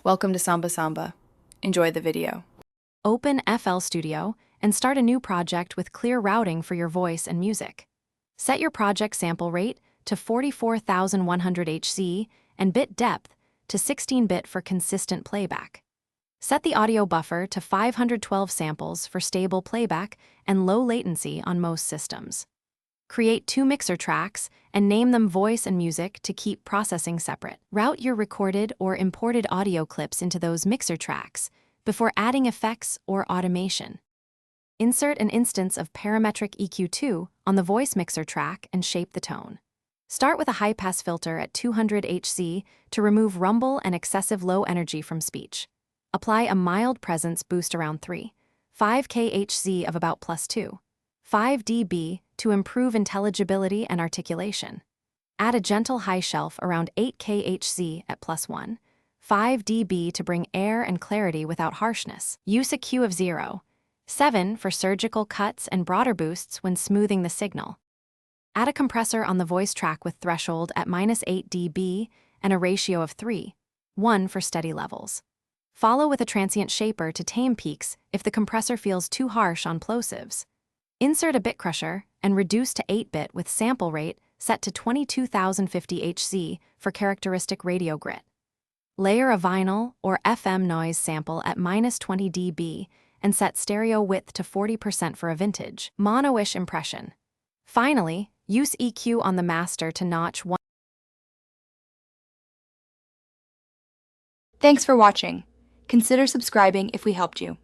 Welcome to Samba Samba. Enjoy the video. Open FL Studio and start a new project with clear routing for your voice and music. Set your project sample rate to 44,100 Hz and bit depth to 16-bit for consistent playback. Set the audio buffer to 512 samples for stable playback and low latency on most systems. Create 2 mixer tracks and name them voice and music to keep processing separate. Route your recorded or imported audio clips into those mixer tracks before adding effects or automation. Insert an instance of parametric EQ2 on the voice mixer track and shape the tone. Start with a high-pass filter at 200 Hz to remove rumble and excessive low energy from speech. Apply a mild presence boost around 3, 5 kHz of about +2, 5 dB to improve intelligibility and articulation. Add a gentle high shelf around 8 kHz at +1, 5 dB to bring air and clarity without harshness. Use a Q of 0, 7 for surgical cuts and broader boosts when smoothing the signal. Add a compressor on the voice track with threshold at -8 dB and a ratio of 3, 1 for steady levels. Follow with a transient shaper to tame peaks if the compressor feels too harsh on plosives. Insert a bit crusher and reduce to 8-bit with sample rate set to 22,050 Hz for characteristic radio grit. Layer a vinyl or FM noise sample at -20 dB and set stereo width to 40% for a vintage, mono-ish impression. Finally, use EQ on the master to notch 1. Thanks for watching. Consider subscribing if we helped you.